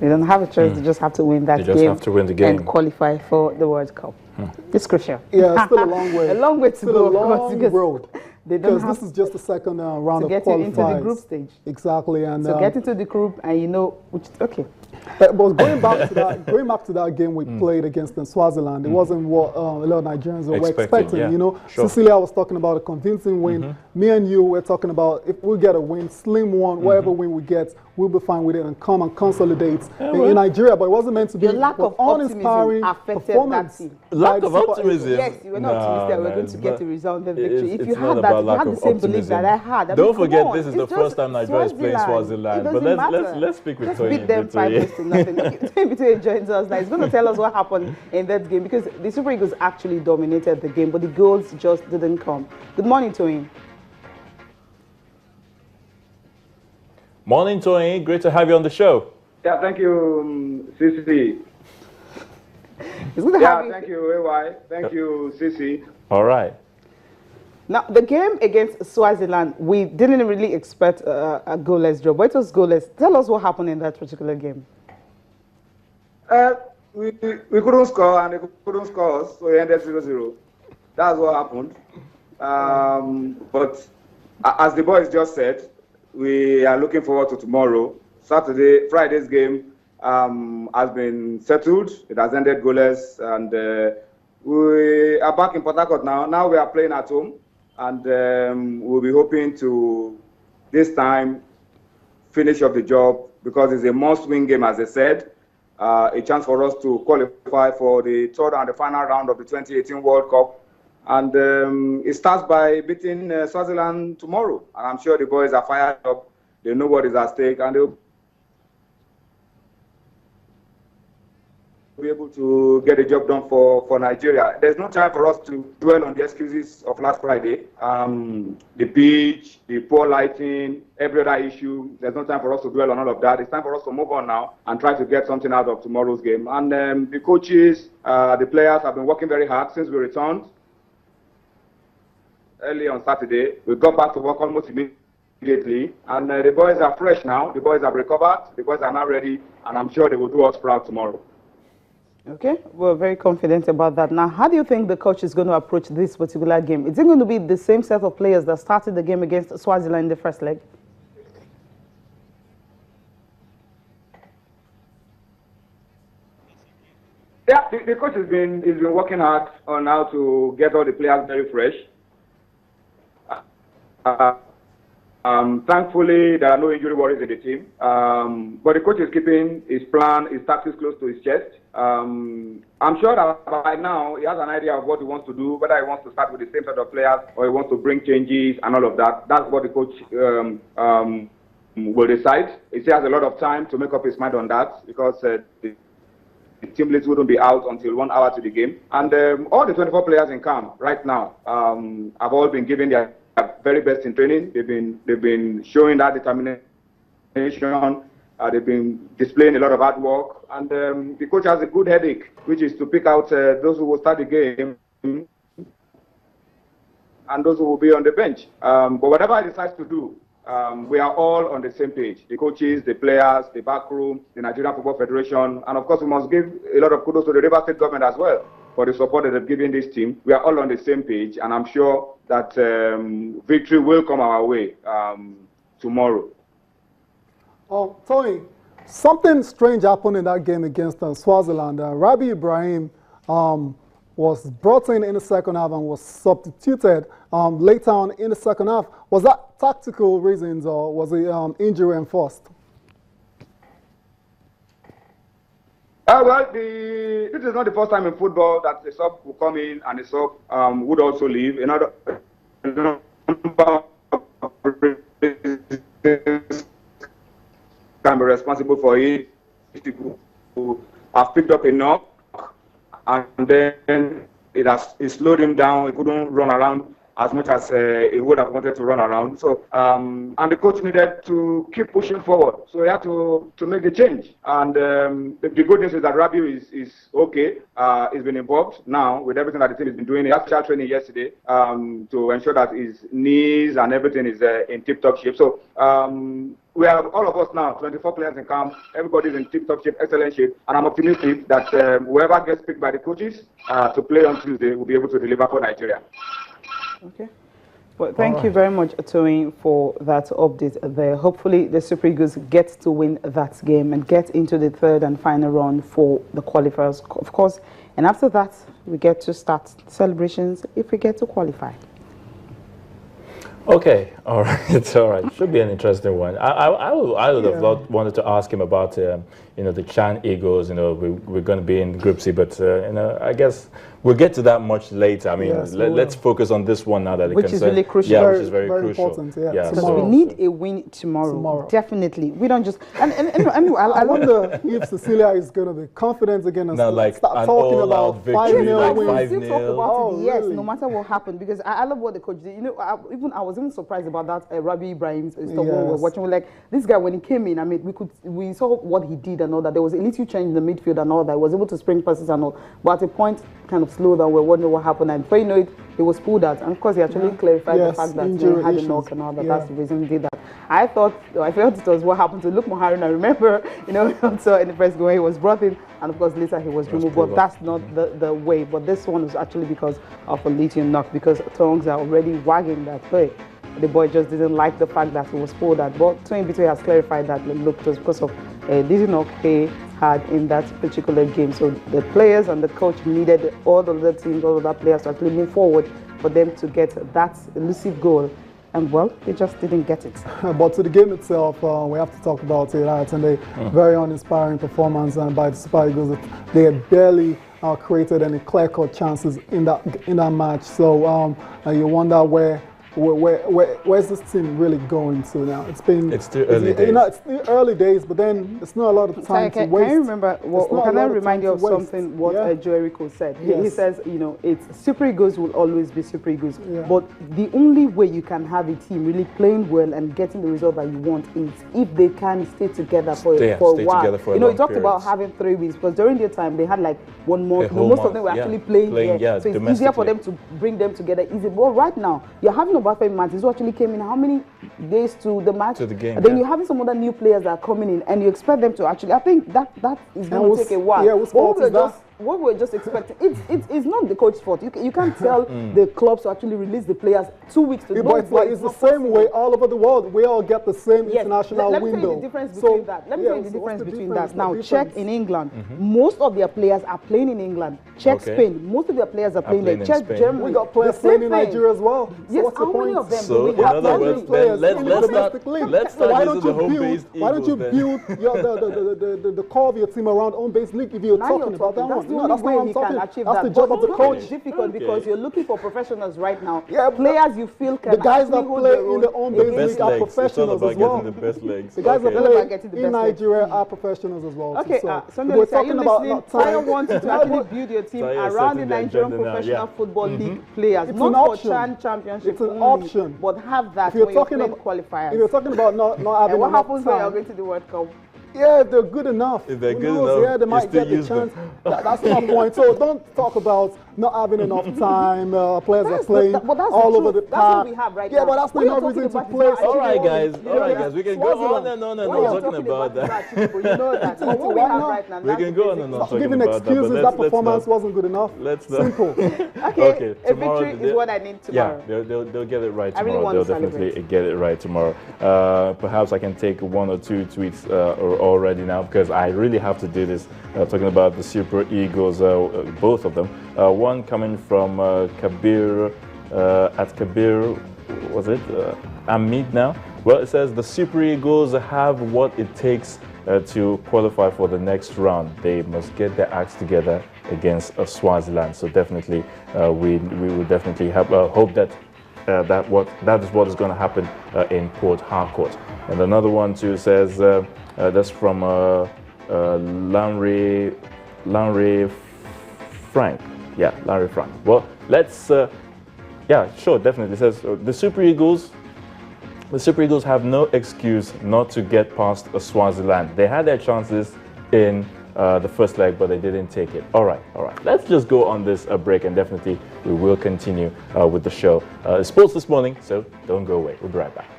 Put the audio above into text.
They don't have a choice. They just have to win that game. They just have to win the game and qualify for the World Cup. It's crucial. Yeah, it's still a long way. A long way to go, of course. Because road. Because this is just the second round of qualifiers. To get into the group stage. Exactly. And so get into the group and you know which, okay. But going back to that game we played against Swaziland, it wasn't what a lot of Nigerians were expecting. Yeah. You know, Sure. Cecilia was talking about a convincing win. Me and you were talking about if we get a win, slim one, whatever win we get, we'll be fine with it and come and consolidate in Nigeria. But it wasn't meant to be. Your lack of optimism affected that team. Lack of optimism. Yes, you were not optimistic. We're going to get a resounding victory. If you had that, if you had the same belief that I had. Don't forget, this is the first time Nigeria is playing Swaziland. But let's speak with Tony. Beat them 5-0. Between joins us now. He's going to tell us what happened in that game because the Super Eagles actually dominated the game, but the goals just didn't come. Good morning, Tony. Morning, Tony. Great to have you on the show. Yeah, thank you, Cici. Thank you, AY. Thank you, Cici. All right. Now, the game against Swaziland, we didn't really expect a goalless draw, but it was goalless. Tell us what happened in that particular game. We couldn't score and they couldn't score us, so we ended 0-0. That's what happened. But as the boys just said, we are looking forward to tomorrow. Friday's game has been settled. It has ended goalless, and we are back in Port Harcourt now. Now we are playing at home, and we'll be hoping to, this time, finish off the job because it's a must-win game, as I said. A chance for us to qualify for the third and the final round of the 2018 World Cup. And it starts by beating Swaziland tomorrow. And I'm sure the boys are fired up. They know what is at stake, and they'll be able to get the job done for Nigeria. There's no time for us to dwell on the excuses of last Friday. The pitch, the poor lighting, every other issue. There's no time for us to dwell on all of that. It's time for us to move on now and try to get something out of tomorrow's game. And the coaches, the players have been working very hard since we returned. Early on Saturday, we got back to work almost immediately, and the boys are fresh now. The boys have recovered. The boys are now ready, and I'm sure they will do us proud tomorrow. Okay, we're very confident about that. Now, how do you think the coach is going to approach this particular game? Is it going to be the same set of players that started the game against Swaziland in the first leg? Yeah, the coach has been working hard on how to get all the players very fresh. Thankfully, there are no injury worries in the team. But the coach is keeping his plan, his tactics close to his chest. I'm sure that by now he has an idea of what he wants to do, whether he wants to start with the same set of players or he wants to bring changes and all of that. That's what the coach will decide. He still has a lot of time to make up his mind on that because the team leads wouldn't be out until 1 hour to the game. And all the 24 players in camp right now have all been given their very best in training. They've been showing that determination. They've been displaying a lot of hard work, and the coach has a good headache, which is to pick out those who will start the game and those who will be on the bench. But whatever he decides to do, we are all on the same page. The coaches, the players, the backroom, the Nigerian Football Federation, and of course we must give a lot of kudos to the Rivers State government as well for the support that they've given this team. We are all on the same page, and I'm sure that victory will come our way tomorrow. Tony, something strange happened in that game against Swaziland. Rabi Ibrahim was brought in the second half and was substituted later on in the second half. Was that tactical reasons or was it injury enforced? Well, this is not the first time in football that a sub will come in and a sub would also leave. Another can be responsible for it. People who have picked up a knock and then it slowed him down. He couldn't run around as much as he would have wanted to run around. So, and the coach needed to keep pushing forward. So he had to make the change. And the good news is that Rabiu is okay. He's been involved now with everything that the team has been doing. He had special training yesterday to ensure that his knees and everything is in tip-top shape. So we have all of us now, 24 players in camp. Everybody's in tip-top shape, excellent shape. And I'm optimistic that whoever gets picked by the coaches to play on Tuesday will be able to deliver for Nigeria. Okay. Well, thank you very much, Toyin, for that update there. Hopefully, the Super Eagles get to win that game and get into the third and final round for the qualifiers, of course. And after that, we get to start celebrations if we get to qualify. Okay, all right, it's all right. Should be an interesting one. I would have wanted to ask him about the Chan Eagles. We're going to be in Group C, but I guess we'll get to that much later. I mean, let's focus on this one now that which is really crucial. Yeah, which is very crucial. Important. Because we need a win tomorrow. Definitely. We don't just. And I wonder if Cecilia is going to be confident again and start talking about 5-0 win. Still talk about it, yes, no matter what happened. Because I love what the coach did. I was even surprised about that Rabi Ibrahim's stuff when we were watching. We're like, this guy, when he came in, I mean, we saw what he did and all that. There was a little change in the midfield and all that. He was able to spring passes and all. But at a point, kind of slow down. We're wondering what happened. And before you know it, he was pulled out. And of course, he actually clarified the fact that he had a knock and all that. That's the reason he did that. I felt it was what happened to Luke Moharin. I remember, also in the first game, he was brought in. And of course, later he was removed. But that's not the way. But this one was actually because of a little knock. Because tongues are already wagging that way. The boy just didn't like the fact that he was pulled out. But Toyin Bitwe has clarified that look, it was because of this knock he had in that particular game. So the players and the coach needed all the other teams, all of the players to actually move forward for them to get that elusive goal. And well, they just didn't get it. But to the game itself, we have to talk about it. And a very uninspiring performance by the Super Eagles. They had barely created any clear-cut chances in that match. So you wonder where's this team really going to now? It's still early days. It's still early days, but then it's not a lot of time to waste. Can you remember? Can I remind you of something? What Joe Rico said. He says, it's Super Eagles will always be Super Eagles. But the only way you can have a team really playing well and getting the result that you want is if they can stay together for a while. He talked about having 3 weeks because during their time they had like 1 month. Most of them were actually playing here, so it's easier for them to bring them together. But right now you're having Obafemi Martins who actually came in how many days to the match? To the game. And then you're having some other new players that are coming in and you expect them to actually, I think that is going to take a while. Yeah, what we're just expecting, it's not the coach's fault. You can't tell the clubs to actually release the players 2 weeks to but it's the same way all over the world. We all get the same international window. Let me tell you the difference between that. Let me tell you the difference between that. Now, check in England. Most of their players are playing in England. Check Spain. Most of their players are playing there. Check Germany. We got players playing in Nigeria as well. Yes, what's the how many of them so do we have? In other words, let's start using the home-based Eagles. Why don't you build the core of your team around home-based league if you're talking about that one? That's the only way he can achieve that. That's the job of the coach. It's difficult because you're looking for professionals right now. Players you feel can the guys that play in the home-based league are professionals as well. The best legs. The guys that play in Nigeria are professionals as well. Okay, we're talking about Tyre wants you to actually build your team around the Nigerian Professional Football League players, not for Chan Championship. It's an option, but have that when you're playing qualifiers. If you're talking about not having what happens when you're going to the World Cup? Yeah, if they're good enough. If they're good enough, they might get the chance. That's my point. So don't talk about not having enough time. Players are playing all over the park. That's what we have right now. Yeah, but that's not enough reason to play. All right, guys. We can go on and on and on talking about that. You know that. What we have right now. We can go on and on talking giving about excuses that performance wasn't good enough. Let's Simple. Okay, a victory is what I need tomorrow. Yeah, they'll get it right tomorrow. I really want to definitely get it right tomorrow. Perhaps I can take 1 or 2 tweets already now because I really have to do this. Talking about the Super Eagles, both of them. One coming from Kabir, at Kabir, was it? Amit now. Well, it says the Super Eagles have what it takes to qualify for the next round. They must get their acts together against Swaziland. So definitely, we will definitely hope that that is what is going to happen in Port Harcourt. And another one too says that's from Lanre Frank. Yeah, Larry Frank. Well, let's Yeah, sure, definitely. It says the Super Eagles. The Super Eagles have no excuse not to get past Swaziland. They had their chances in the first leg, but they didn't take it. All right. Let's just go on this break, and definitely we will continue with the show. Sports this morning, so don't go away. We'll be right back.